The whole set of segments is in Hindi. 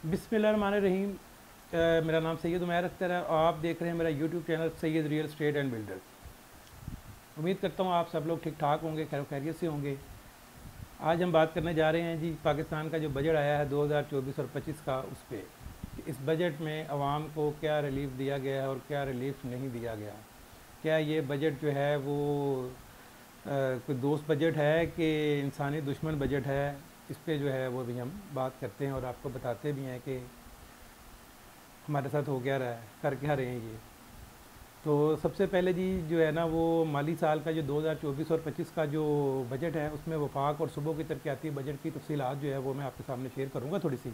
बिस्मिल्लाहिर्रहमानिर्रहीम। मेरा नाम सैयद उमैर अख्तर है और आप देख रहे हैं मेरा YouTube channel Syed real estate and builders. उम्मीद करता हूँ आप सब लोग ठीक ठाक होंगे, खैर खैरियत से होंगे। आज हम बात करने जा रहे हैं जी पाकिस्तान का जो बजट आया है 2024 और 25 का, उस पर इस बजट में आवाम को क्या रिलीफ दिया गया है और क्या रिलीफ नहीं दिया गया। क्या ये बजट जो है वो कोई दोस्त बजट है कि इंसानी दुश्मन बजट है, इस पे जो है वो भी हम बात करते हैं और आपको बताते भी हैं कि हमारे साथ हो क्या रहा है, कर क्या रहे हैं ये। तो सबसे पहले जी जो है ना वो माली साल का जो 2024 और 25 का जो बजट है उसमें वफाक और सुबह की तरक्याती बजट की तफसीलात जो है वो मैं आपके सामने शेयर करूँगा थोड़ी सी।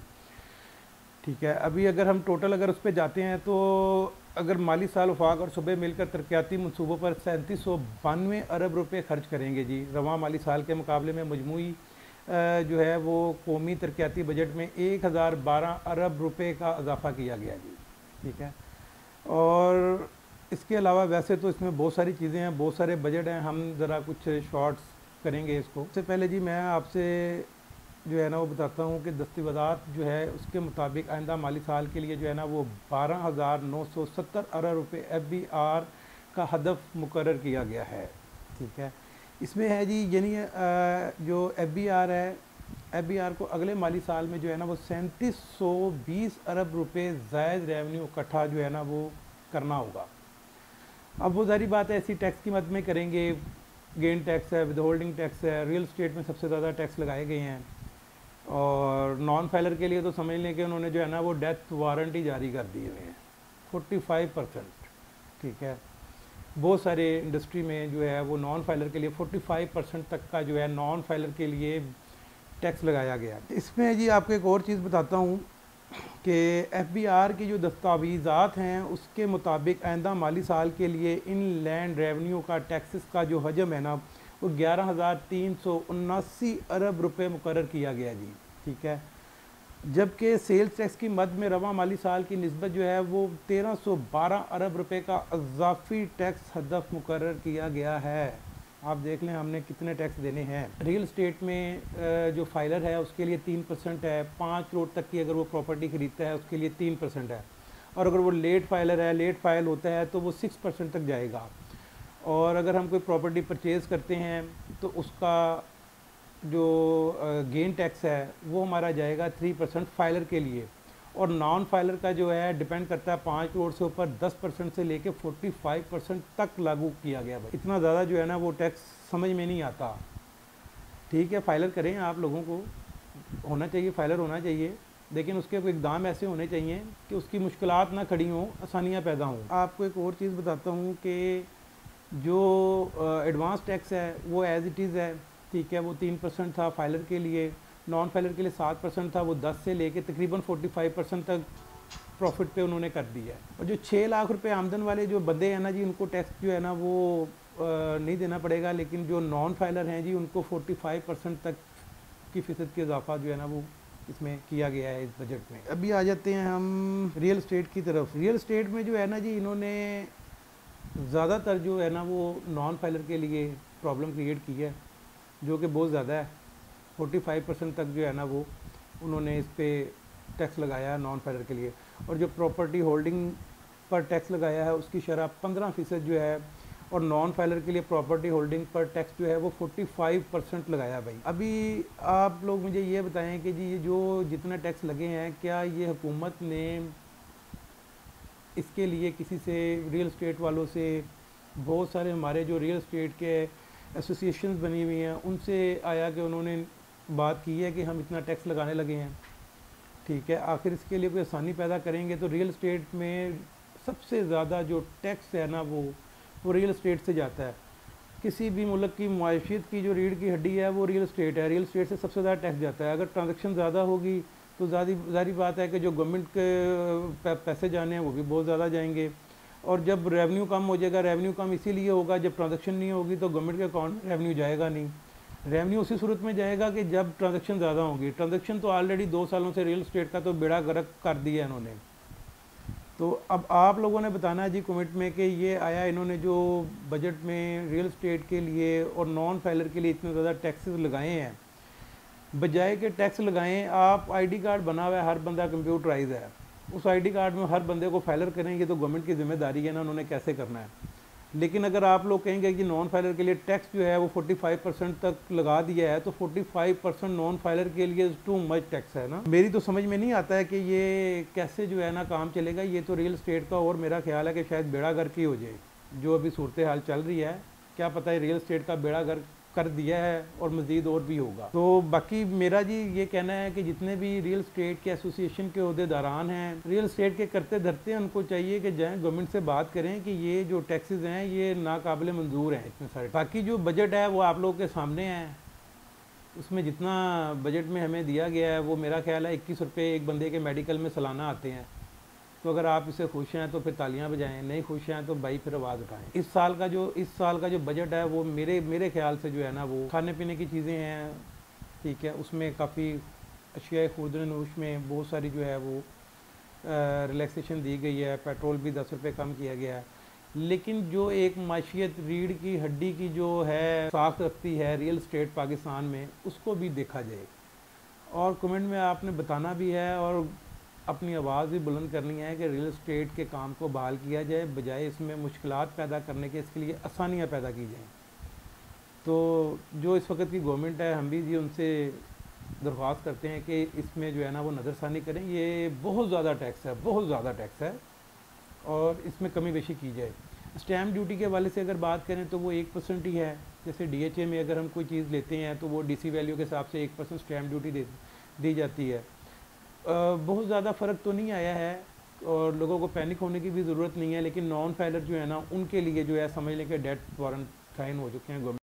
ठीक है, अभी अगर हम टोटल अगर उस पर जाते हैं तो अगर माली साल वफाक और सुबह मिलकर तरक्याती मनसूबों पर 3792 अरब रुपये खर्च करेंगे जी। रवां माली साल के मुकाबले में मजमूई जो है वो कौमी तरक्याती बजट में 1012 अरब रुपए का इजाफ़ा किया गया जी। ठीक है, और इसके अलावा वैसे तो इसमें बहुत सारी चीज़ें हैं, बहुत सारे बजट हैं, हम ज़रा कुछ शॉर्ट्स करेंगे इसको। सबसे पहले जी मैं आपसे जो है ना वो बताता हूँ कि दस्तावेज़ात जो है उसके मुताबिक आइंदा माली साल के लिए जो है ना वो 12,970 अरब रुपये FBR का हदफ मुकर्रर किया गया है। ठीक है, इसमें है जी यानी जो FBR है, FBR को अगले माली साल में जो है ना वो 3720 अरब रुपये ज़ायद रेवेन्यू इकट्ठा जो है ना वो करना होगा। अब वो सारी बात है ऐसी टैक्स की मद में करेंगे, गेन टैक्स है, विद होल्डिंग टैक्स है, रियल स्टेट में सबसे ज़्यादा टैक्स लगाए गए हैं। और नॉन फाइलर के लिए तो समझ लें कि उन्होंने जो है ना वो डेथ वारंटी जारी कर दी हुई है 45%। ठीक है, बहुत सारे इंडस्ट्री में जो है वो नॉन फाइलर के लिए 45% तक का जो है नॉन फाइलर के लिए टैक्स लगाया गया। इसमें जी आपको एक और चीज़ बताता हूँ कि FBR की जो दस्तावेज़ात हैं उसके मुताबिक आइंदा माली साल के लिए इन लैंड रेवेन्यू का टैक्सेस का जो हजम है ना वो 11,379 अरब रुपए मुकर्रर किया गया जी। ठीक है, जबकि सेल्स टैक्स की मद में रवां माली साल की निस्बत जो है वो 1312 अरब रुपए का इजाफी टैक्स हदफ मुकर्रर किया गया है। आप देख लें हमने कितने टैक्स देने हैं। रियल स्टेट में जो फाइलर है उसके लिए 3% है, 5 करोड़ तक की अगर वो प्रॉपर्टी ख़रीदता है उसके लिए 3% है, और अगर वो लेट फाइलर है, लेट फाइल होता है तो वो 6% तक जाएगा। और अगर हम कोई प्रॉपर्टी परचेज़ करते हैं तो उसका जो गेन टैक्स है वो हमारा जाएगा 3% फाइलर के लिए, और नॉन फाइलर का जो है डिपेंड करता है 5 करोड़ से ऊपर 10% से लेके 45% तक लागू किया गया। भाई इतना ज़्यादा जो है ना वो टैक्स समझ में नहीं आता। ठीक है, फाइलर करें, आप लोगों को होना चाहिए, फाइलर होना चाहिए, लेकिन उसके इकदाम ऐसे होने चाहिए कि उसकी मुश्किलात ना खड़ी हों, आसानियाँ पैदा हों। आपको एक और चीज़ बताता हूँ कि जो एडवांस टैक्स है वो एज़ इट इज़ है। ठीक है, वो 3% था फाइलर के लिए, नॉन फाइलर के लिए 7% था, वो 10 से लेके तकरीबन 45% तक प्रॉफिट पे उन्होंने कर दिया है। और जो 6 लाख रुपए आमदन वाले जो बंदे हैं ना जी उनको टैक्स जो है ना वो नहीं देना पड़ेगा, लेकिन जो नॉन फाइलर हैं जी उनको 45% तक की फ़ीसद की इजाफा जो है ना वो इसमें किया गया है इस बजट में। अभी आ जाते हैं हम रियल स्टेट की तरफ। रियल स्टेट में जो है ना जी इन्होंने ज़्यादातर जो है ना वो नॉन फाइलर के लिए प्रॉब्लम क्रिएट की है, जो कि बहुत ज़्यादा है। 45% तक जो है ना वो उन्होंने इस पर टैक्स लगाया है नॉन फाइलर के लिए, और जो प्रॉपर्टी होल्डिंग पर टैक्स लगाया है उसकी शरह 15% जो है, और नॉन फाइलर के लिए प्रॉपर्टी होल्डिंग पर टैक्स जो है वो 45% लगाया। भाई अभी आप लोग मुझे ये बताएं कि जी ये जो जितने टैक्स लगे हैं क्या ये हुकूमत ने इसके लिए किसी से, रियल स्टेट वालों से, बहुत सारे हमारे जो रियल स्टेट के एसोसिएशंस बनी हुई हैं उनसे आया कि उन्होंने बात की है कि हम इतना टैक्स लगाने लगे हैं। ठीक है, आखिर इसके लिए कोई आसानी पैदा करेंगे तो रियल स्टेट में सबसे ज़्यादा जो टैक्स है ना वो रियल स्टेट से जाता है। किसी भी मुल्क की मुआशियत की जो रीढ़ की हड्डी है वो रियल स्टेट है, रियल स्टेट से सबसे ज़्यादा टैक्स जाता है। अगर ट्रांजेक्शन ज़्यादा होगी तो ज़ाहिर बात है कि जो गवर्नमेंट के पैसे जाने हैं वो भी बहुत ज़्यादा जाएंगे, और जब रेवेन्यू कम हो जाएगा, रेवेन्यू कम इसीलिए होगा जब ट्रांजेक्शन नहीं होगी तो गवर्नमेंट के अकाउंट में रेवेन्यू जाएगा नहीं। रेवेन्यू उसी सूरत में जाएगा कि जब ट्रांजेक्शन ज़्यादा होंगी। ट्रांजेक्शन तो ऑलरेडी 2 सालों से रियल स्टेट का तो बेड़ा गर्क कर दिया इन्होंने। तो अब आप लोगों ने बताना है जी कमेंट में कि ये आया इन्होंने जो बजट में रियल स्टेट के लिए और नॉन फाइलर के लिए इतने ज़्यादा टैक्सेस लगाए हैं, बजाय के टैक्स लगाएं, आप आईडी कार्ड बना हुआ है, हर बंदा कंप्यूटराइज है, उस आईडी कार्ड में हर बंदे को फाइलर करें, ये तो गवर्नमेंट की जिम्मेदारी है ना, उन्होंने कैसे करना है। लेकिन अगर आप लोग कहेंगे कि नॉन फाइलर के लिए टैक्स जो है वो 45% तक लगा दिया है, तो 45% नॉन फाइलर के लिए टू मच टैक्स है ना। मेरी तो समझ में नहीं आता है कि ये कैसे जो है ना काम चलेगा। ये तो रियल स्टेट का, और मेरा ख्याल है कि शायद बेड़ा गर्क ही हो जाए जो अभी सूरत हाल चल रही है। क्या पता है रियल स्टेट का बेड़ा गर्क कर दिया है और मज़ीद और भी होगा। तो बाकी मेरा जी ये कहना है कि जितने भी रियल स्टेट के एसोसिएशन के अहदेदारान हैं, रियल स्टेट के करते धरते हैं, उनको चाहिए कि जाएँ गवर्नमेंट से बात करें कि ये जो टैक्सेस हैं ये नाकाबिले मंजूर हैं इतने सारे। बाकी जो बजट है वो आप लोगों के सामने है, उसमें जितना बजट में हमें दिया गया है वो मेरा ख्याल है 21 रुपये एक बंदे के मेडिकल में सालाना आते हैं। तो अगर आप इससे खुश हैं तो फिर तालियां बजाएं, नहीं खुश हैं तो भाई फिर आवाज़ उठाएं। इस साल का जो बजट है वो मेरे ख्याल से जो है ना, वो खाने पीने की चीज़ें हैं, ठीक है, उसमें काफ़ी अशिया खुर्दन नोश में बहुत सारी जो है वो रिलैक्सेशन दी गई है। पेट्रोल भी 10 रुपये कम किया गया है। लेकिन जो एक माशियत रीढ़ की हड्डी की जो है साख रखती है रियल स्टेट पाकिस्तान में, उसको भी देखा जाए। और कमेंट में आपने बताना भी है और अपनी आवाज़ भी बुलंद करनी है कि रियल स्टेट के काम को बहाल किया जाए, बजाय इसमें मुश्किलात पैदा करने के इसके लिए आसानियाँ पैदा की जाएँ। तो जो इस वक्त की गवर्नमेंट है, हम भी जी उनसे दरख्वास्त करते हैं कि इसमें जो है ना वो नज़रसानी करें। ये बहुत ज़्यादा टैक्स है, बहुत ज़्यादा टैक्स है, और इसमें कमी बेशी की जाए। स्टैम्प ड्यूटी के वाले से अगर बात करें तो वो 1% ही है। जैसे DHA में अगर हम कोई चीज़ लेते हैं तो वो DC वैल्यू के हिसाब से 1% स्टैम्प ड्यूटी दी जाती है। बहुत ज़्यादा फ़र्क तो नहीं आया है और लोगों को पैनिक होने की भी ज़रूरत नहीं है। लेकिन नॉन फाइलर जो है ना, उनके लिए जो है समझ लें कि डेथ वारंट साइन हो चुके हैं।